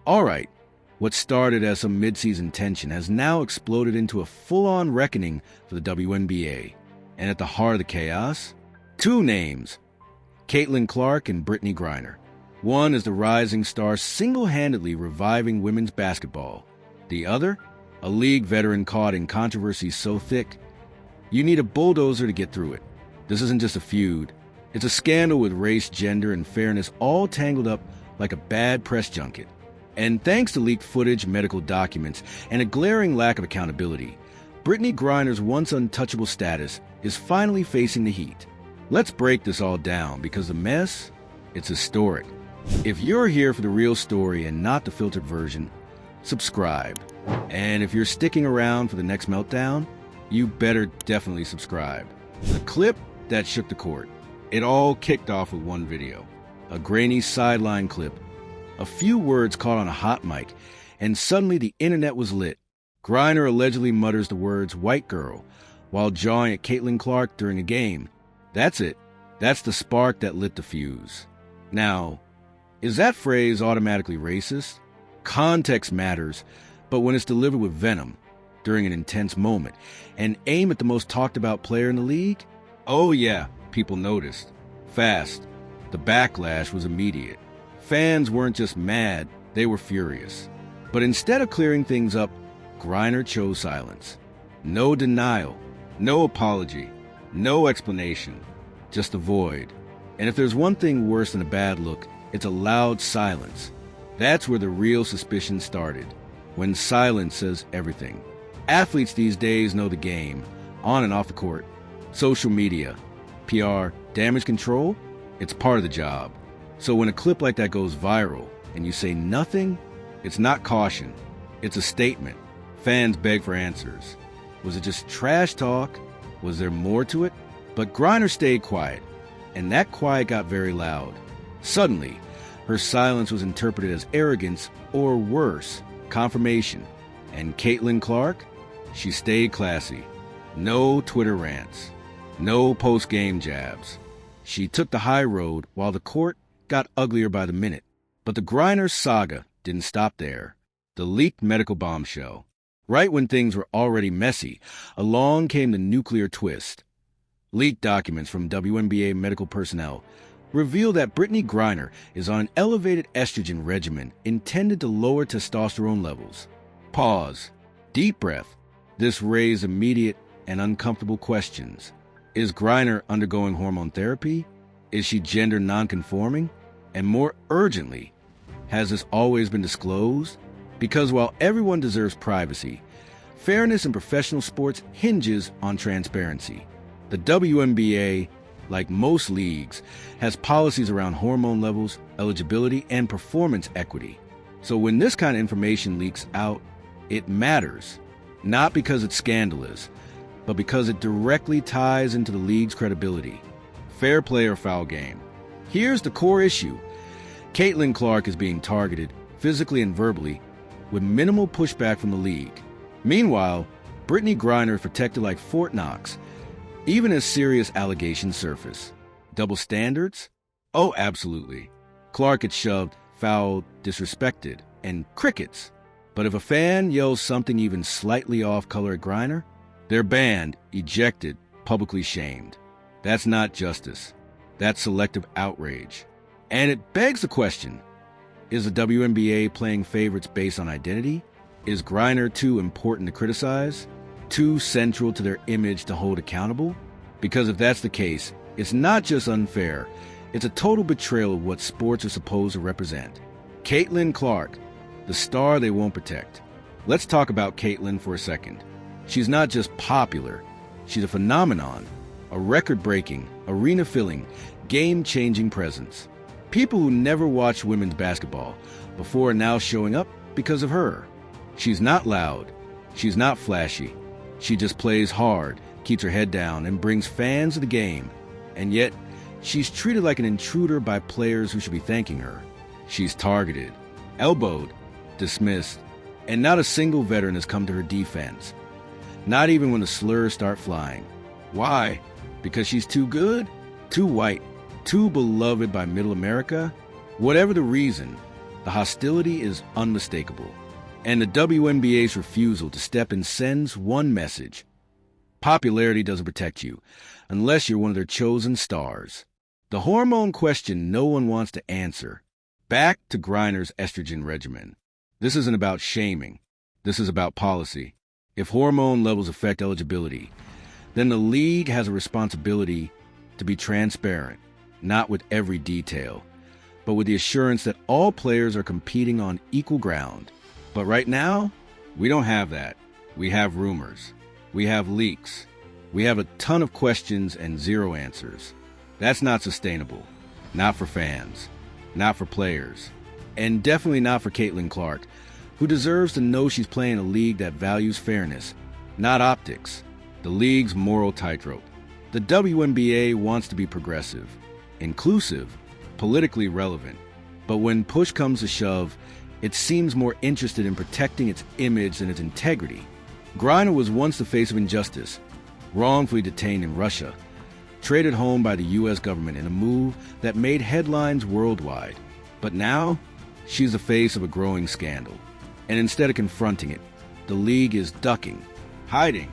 All right, what started as some mid-season tension has now exploded into a full-on reckoning for the WNBA. And at the heart of the chaos, two names, Caitlin Clark and Brittney Griner. One is the rising star single-handedly reviving women's basketball. The other, a league veteran caught in controversy so thick, you need a bulldozer to get through it. This isn't just a feud. It's a scandal with race, gender, and fairness all tangled up like a bad press junket. And thanks to leaked footage, medical documents, and a glaring lack of accountability, Brittney Griner's once untouchable status is finally facing the heat. Let's break this all down because the mess, it's historic. If you're here for the real story and not the filtered version, subscribe. And if you're sticking around for the next meltdown, you better definitely subscribe. The clip that shook the court. It all kicked off with one video. A grainy sideline clip. A few words caught on a hot mic, and suddenly the internet was lit. Griner allegedly mutters the words "white girl" while jawing at Caitlin Clark during a game. That's it. That's the spark that lit the fuse. Now, is that phrase automatically racist? Context matters, but when it's delivered with venom, during an intense moment, and aimed at the most talked about player in the league, oh yeah, people noticed. Fast. The backlash was immediate. Fans weren't just mad, they were furious. But instead of clearing things up, Griner chose silence. No denial, no apology, no explanation, just a void. And if there's one thing worse than a bad look, it's a loud silence. That's where the real suspicion started, when silence says everything. Athletes these days know the game, on and off the court. Social media, PR, damage control, it's part of the job. So when a clip like that goes viral and you say nothing, it's not caution, it's a statement. Fans beg for answers. Was it just trash talk? Was there more to it? But Griner stayed quiet, and that quiet got very loud. Suddenly, her silence was interpreted as arrogance or worse, confirmation. And Caitlin Clark? She stayed classy. No Twitter rants. No post-game jabs. She took the high road while the court got uglier by the minute. But the Griner saga didn't stop there. The leaked medical bombshell. Right when things were already messy, along came the nuclear twist. Leaked documents from WNBA medical personnel reveal that Brittney Griner is on an elevated estrogen regimen intended to lower testosterone levels. Pause. Deep breath. This raised immediate and uncomfortable questions. Is Griner undergoing hormone therapy? Is she gender nonconforming? And more urgently, has this always been disclosed? Because while everyone deserves privacy, fairness in professional sports hinges on transparency. The WNBA, like most leagues, has policies around hormone levels, eligibility, and performance equity. So when this kind of information leaks out, it matters, not because it's scandalous, but because it directly ties into the league's credibility. Fair play or foul game. Here's the core issue. Caitlin Clark is being targeted, physically and verbally, with minimal pushback from the league. Meanwhile, Brittney Griner is protected like Fort Knox, even as serious allegations surface. Double standards? Oh, absolutely. Clark gets shoved, fouled, disrespected, and crickets. But if a fan yells something even slightly off-color at Griner, they're banned, ejected, publicly shamed. That's not justice. That's selective outrage. And it begs the question, is the WNBA playing favorites based on identity? Is Griner too important to criticize? Too central to their image to hold accountable? Because if that's the case, it's not just unfair, it's a total betrayal of what sports are supposed to represent. Caitlin Clark, the star they won't protect. Let's talk about Caitlin for a second. She's not just popular, she's a phenomenon, a record-breaking, arena-filling, game-changing presence. People who never watched women's basketball before are now showing up because of her. She's not loud, she's not flashy, she just plays hard, keeps her head down, and brings fans to the game. And yet, she's treated like an intruder by players who should be thanking her. She's targeted, elbowed, dismissed, and not a single veteran has come to her defense. Not even when the slurs start flying. Why? Because she's too good? Too white? Too beloved by middle America? Whatever the reason, The hostility is unmistakable. And the WNBA's refusal to step in sends one message. Popularity doesn't protect you, unless you're one of their chosen stars. The hormone question no one wants to answer. Back to Griner's estrogen regimen. This isn't about shaming. This is about policy. If hormone levels affect eligibility, then the league has a responsibility to be transparent, not with every detail, but with the assurance that all players are competing on equal ground. But right now, we don't have that. We have rumors. We have leaks. We have a ton of questions and zero answers. That's not sustainable. Not for fans. Not for players. And definitely not for Caitlin Clark, who deserves to know she's playing a league that values fairness, not optics. The league's moral tightrope. The WNBA wants to be progressive, inclusive, politically relevant. But when push comes to shove, it seems more interested in protecting its image than its integrity. Griner was once the face of injustice, wrongfully detained in Russia, traded home by the U.S. government in a move that made headlines worldwide. But now, she's the face of a growing scandal. And instead of confronting it, the league is ducking, hiding,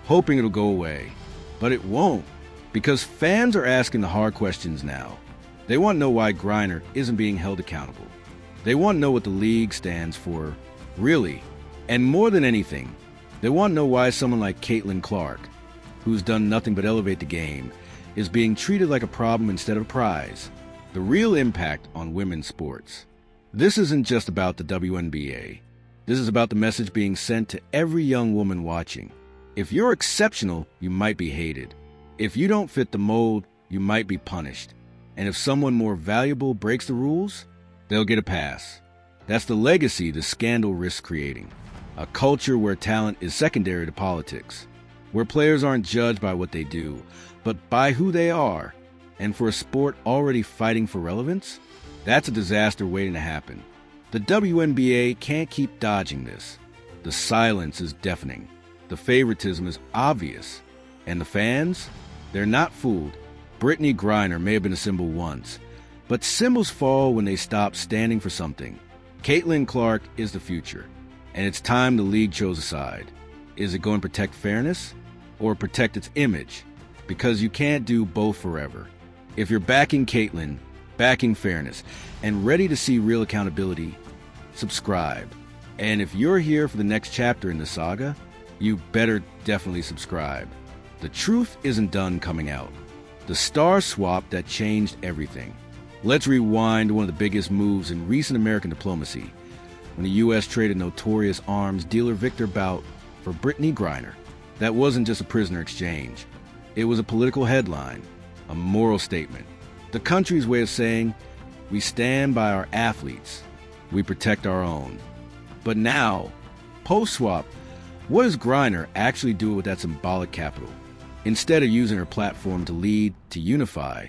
hoping it'll go away. But it won't, because fans are asking the hard questions now. They want to know why Griner isn't being held accountable. They want to know what the league stands for, really. And more than anything, they want to know why someone like Caitlin Clark, who's done nothing but elevate the game, is being treated like a problem instead of a prize. The real impact on women's sports. This isn't just about the WNBA. This is about the message being sent to every young woman watching. If you're exceptional, you might be hated. If you don't fit the mold, you might be punished. And if someone more valuable breaks the rules, they'll get a pass. That's the legacy the scandal risks creating. A culture where talent is secondary to politics. Where players aren't judged by what they do, but by who they are. And for a sport already fighting for relevance, that's a disaster waiting to happen. The WNBA can't keep dodging this. The silence is deafening. The favoritism is obvious. And the fans? They're not fooled. Brittney Griner may have been a symbol once, but symbols fall when they stop standing for something. Caitlin Clark is the future, and it's time the league chose a side. Is it going to protect fairness or protect its image? Because you can't do both forever. If you're backing Caitlin, backing fairness, and ready to see real accountability, subscribe. And if you're here for the next chapter in the saga, you better definitely subscribe. The truth isn't done coming out. The star swap that changed everything. Let's rewind to one of the biggest moves in recent American diplomacy, when the U.S. traded notorious arms dealer Victor Bout for Brittney Griner. That wasn't just a prisoner exchange. It was a political headline, a moral statement. The country's way of saying, we stand by our athletes, we protect our own. But now, post-swap, what does Griner actually do with that symbolic capital? Instead of using her platform to lead, to unify,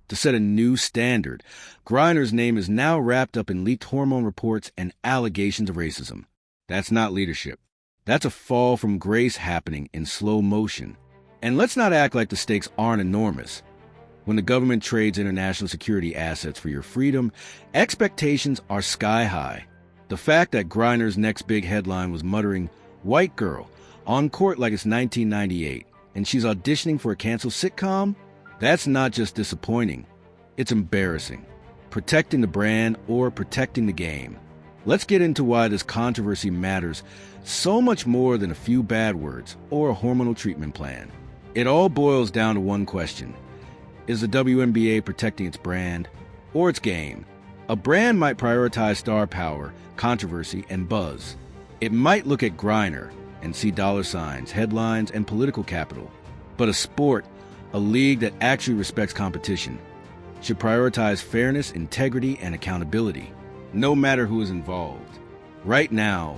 to set a new standard, Griner's name is now wrapped up in leaked hormone reports and allegations of racism. That's not leadership. That's a fall from grace happening in slow motion. And let's not act like the stakes aren't enormous. When the government trades international security assets for your freedom, expectations are sky high. The fact that Griner's next big headline was muttering, "White girl, on court like it's 1998, and she's auditioning for a canceled sitcom," that's not just disappointing. It's embarrassing. Protecting the brand or protecting the game. Let's get into why this controversy matters so much more than a few bad words or a hormonal treatment plan. It all boils down to one question. Is the WNBA protecting its brand or its game? A brand might prioritize star power, controversy, and buzz. It might look at Griner and see dollar signs, headlines, and political capital. But a sport, a league that actually respects competition, should prioritize fairness, integrity, and accountability, no matter who is involved. Right now,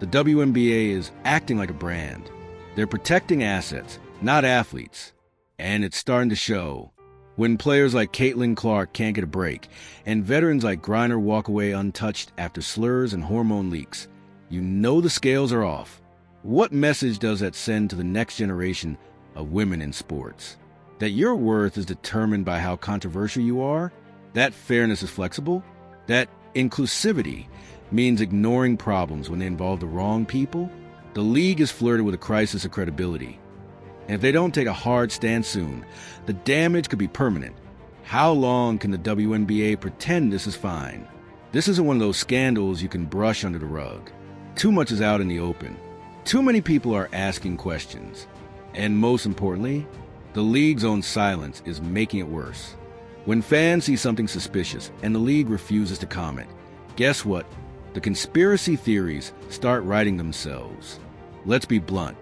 the WNBA is acting like a brand. They're protecting assets, not athletes. And it's starting to show. When players like Caitlin Clark can't get a break, and veterans like Griner walk away untouched after slurs and hormone leaks, you know the scales are off. What message does that send to the next generation of women in sports? That your worth is determined by how controversial you are? That fairness is flexible? That Inclusivity means ignoring problems when they involve the wrong people. The league is flirted with a crisis of credibility. And if they don't take a hard stand soon, the damage could be permanent. How long can the WNBA pretend this is fine? This isn't one of those scandals you can brush under the rug. Too much is out in the open. Too many people are asking questions. And most importantly, the league's own silence is making it worse. When fans see something suspicious and the league refuses to comment, guess what? The conspiracy theories start writing themselves. Let's be blunt.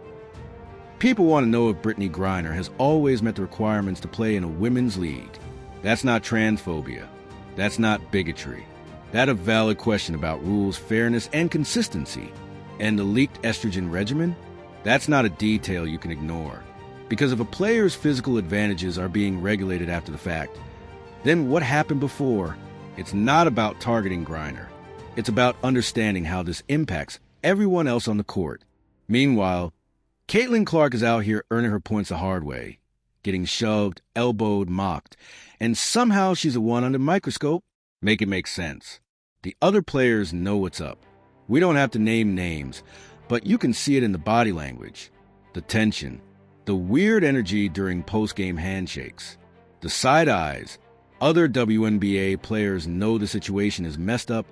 People want to know if Brittney Griner has always met the requirements to play in a women's league. That's not transphobia. That's not bigotry. That's a valid question about rules, fairness, and consistency. And the leaked estrogen regimen? That's not a detail you can ignore. Because if a player's physical advantages are being regulated after the fact, then what happened before? It's not about targeting Griner. It's about understanding how this impacts everyone else on the court. Meanwhile, Caitlin Clark is out here earning her points the hard way, getting shoved, elbowed, mocked, and somehow she's the one under the microscope. Make it make sense. The other players know what's up. We don't have to name names, but you can see it in the body language, the tension, the weird energy during post-game handshakes, the side eyes. Other WNBA players know the situation is messed up.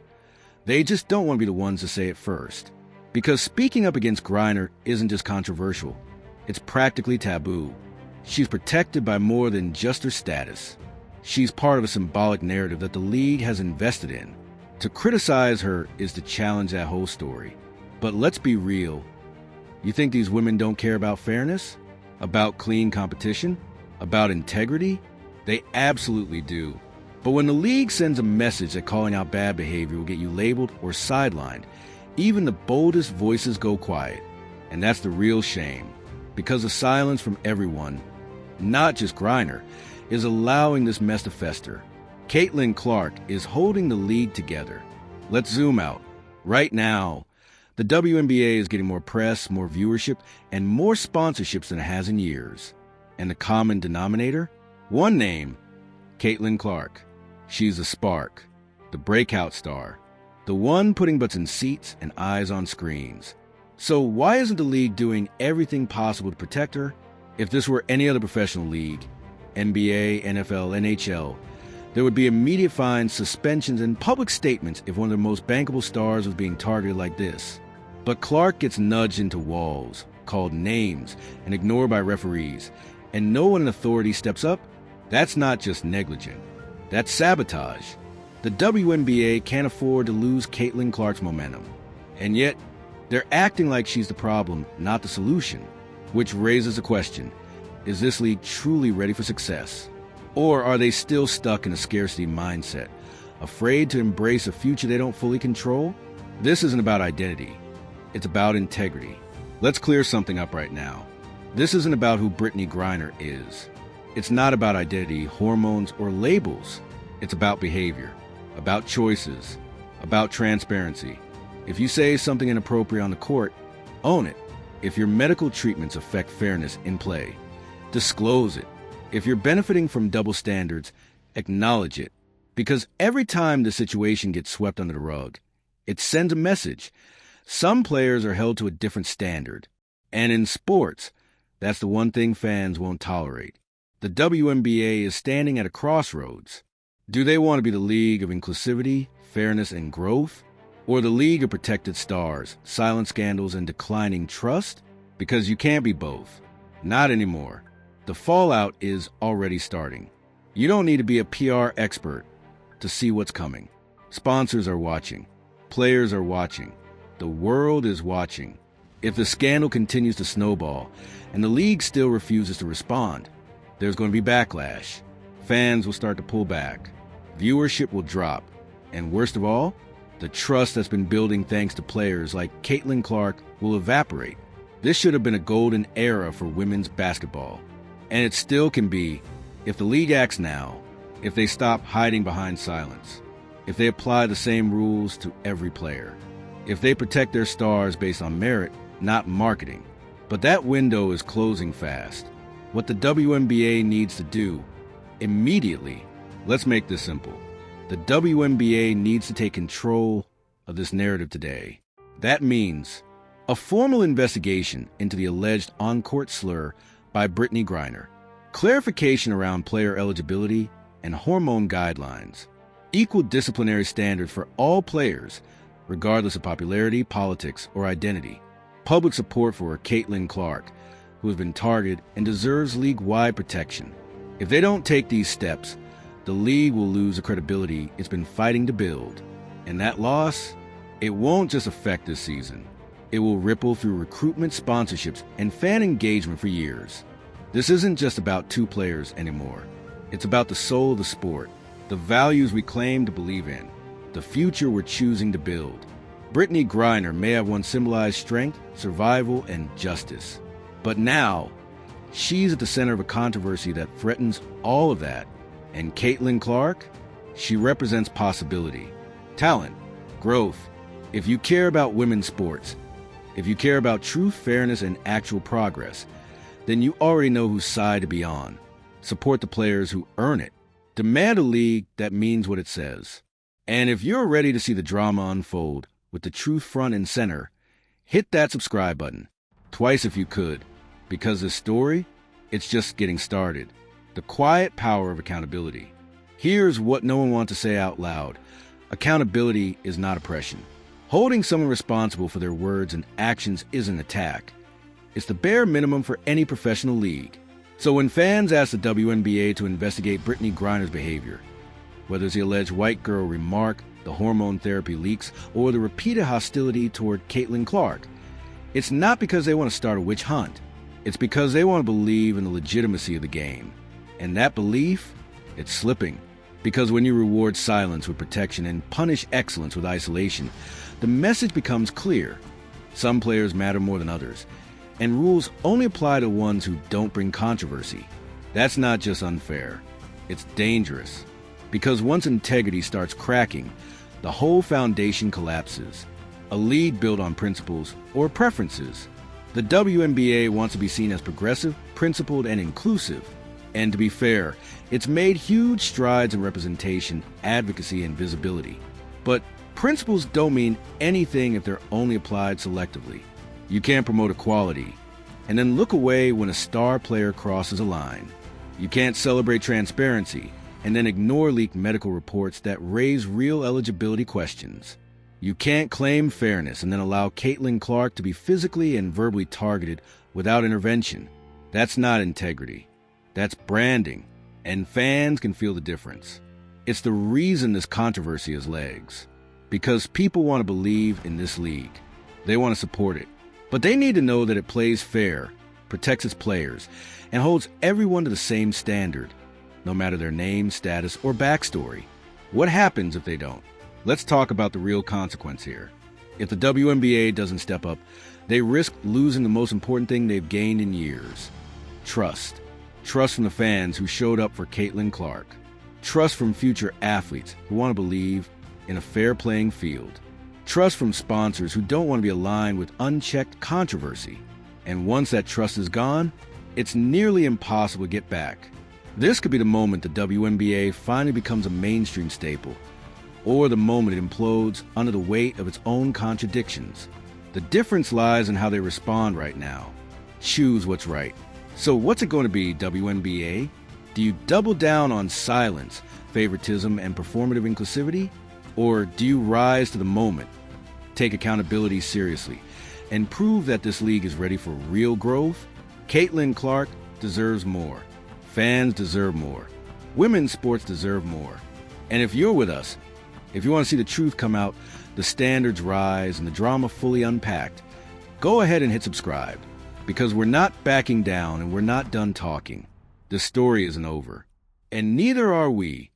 They just don't want to be the ones to say it first. Because speaking up against Griner isn't just controversial, it's practically taboo. She's protected by more than just her status. She's part of a symbolic narrative that the league has invested in. To criticize her is to challenge that whole story. But let's be real. You think these women don't care about fairness? About clean competition? About integrity? They absolutely do. But when the league sends a message that calling out bad behavior will get you labeled or sidelined, even the boldest voices go quiet. And that's the real shame. Because the silence from everyone, not just Griner, is allowing this mess to fester. Caitlin Clark is holding the league together. Let's zoom out. Right now, the WNBA is getting more press, more viewership, and more sponsorships than it has in years. And the common denominator? One name, Caitlin Clark. She's the spark, the breakout star, the one putting butts in seats and eyes on screens. So why isn't the league doing everything possible to protect her? If this were any other professional league, NBA, NFL, NHL, there would be immediate fines, suspensions, and public statements if one of the most bankable stars was being targeted like this. But Clark gets nudged into walls, called names, and ignored by referees, and no one in authority steps up. That's not just negligent. That's sabotage. The WNBA can't afford to lose Caitlin Clark's momentum. And yet, they're acting like she's the problem, not the solution. Which raises a question. Is this league truly ready for success? Or are they still stuck in a scarcity mindset, afraid to embrace a future they don't fully control? This isn't about identity. It's about integrity. Let's clear something up right now. This isn't about who Brittney Griner is. It's not about identity, hormones, or labels. It's about behavior, about choices, about transparency. If you say something inappropriate on the court, own it. If your medical treatments affect fairness in play, disclose it. If you're benefiting from double standards, acknowledge it. Because every time the situation gets swept under the rug, it sends a message. Some players are held to a different standard. And in sports, that's the one thing fans won't tolerate. The WNBA is standing at a crossroads. Do they want to be the league of inclusivity, fairness, and growth? Or the league of protected stars, silent scandals, and declining trust? Because you can't be both. Not anymore. The fallout is already starting. You don't need to be a PR expert to see what's coming. Sponsors are watching. Players are watching. The world is watching. If the scandal continues to snowball and the league still refuses to respond, there's going to be backlash. Fans will start to pull back. Viewership will drop. And worst of all, the trust that's been building thanks to players like Caitlin Clark will evaporate. This should have been a golden era for women's basketball. And it still can be if the league acts now, if they stop hiding behind silence, if they apply the same rules to every player, if they protect their stars based on merit, not marketing. But that window is closing fast. What the WNBA needs to do, immediately, let's make this simple. The WNBA needs to take control of this narrative today. That means a formal investigation into the alleged on-court slur by Brittney Griner, clarification around player eligibility and hormone guidelines, equal disciplinary standards for all players, regardless of popularity, politics, or identity, public support for Caitlin Clark, who has been targeted and deserves league-wide protection. If they don't take these steps, the league will lose the credibility it's been fighting to build. And that loss, it won't just affect this season. It will ripple through recruitment, sponsorships, and fan engagement for years. This isn't just about two players anymore. It's about the soul of the sport, the values we claim to believe in, the future we're choosing to build. Brittney Griner may have once symbolized strength, survival, and justice. But now, she's at the center of a controversy that threatens all of that. And Caitlin Clark, she represents possibility, talent, growth. If you care about women's sports, if you care about truth, fairness, and actual progress, then you already know whose side to be on. Support the players who earn it. Demand a league that means what it says. And if you're ready to see the drama unfold with the truth front and center, hit that subscribe button, twice if you could, because this story, it's just getting started. The quiet power of accountability. Here's what no one wants to say out loud. Accountability is not oppression. Holding someone responsible for their words and actions isn't attack. It's the bare minimum for any professional league. So when fans ask the WNBA to investigate Brittney Griner's behavior, whether it's the alleged white girl remark, the hormone therapy leaks, or the repeated hostility toward Caitlin Clark, it's not because they want to start a witch hunt. It's because they want to believe in the legitimacy of the game. And that belief, it's slipping. Because when you reward silence with protection and punish excellence with isolation, the message becomes clear. Some players matter more than others, and rules only apply to ones who don't bring controversy. That's not just unfair. It's dangerous. Because once integrity starts cracking, the whole foundation collapses. A league built on principles or preferences. The WNBA wants to be seen as progressive, principled, and inclusive. And to be fair, it's made huge strides in representation, advocacy, and visibility. But principles don't mean anything if they're only applied selectively. You can't promote equality and then look away when a star player crosses a line. You can't celebrate transparency and then ignore leaked medical reports that raise real eligibility questions. You can't claim fairness and then allow Caitlin Clark to be physically and verbally targeted without intervention. That's not integrity. That's branding, and fans can feel the difference. It's the reason this controversy has legs. Because people want to believe in this league. They want to support it. But they need to know that it plays fair, protects its players, and holds everyone to the same standard, no matter their name, status, or backstory. What happens if they don't? Let's talk about the real consequence here. If the WNBA doesn't step up, they risk losing the most important thing they've gained in years. Trust. Trust from the fans who showed up for Caitlin Clark. Trust from future athletes who want to believe in a fair playing field. Trust from sponsors who don't want to be aligned with unchecked controversy. And once that trust is gone, it's nearly impossible to get back. This could be the moment the WNBA finally becomes a mainstream staple, or the moment it implodes under the weight of its own contradictions. The difference lies in how they respond right now. Choose what's right. So what's it going to be, WNBA? Do you double down on silence, favoritism, and performative inclusivity? Or do you rise to the moment, take accountability seriously, and prove that this league is ready for real growth? Caitlin Clark deserves more. Fans deserve more. Women's sports deserve more. And if you're with us, if you want to see the truth come out, the standards rise, and the drama fully unpacked, go ahead and hit subscribe. Because we're not backing down and we're not done talking. The story isn't over. And neither are we.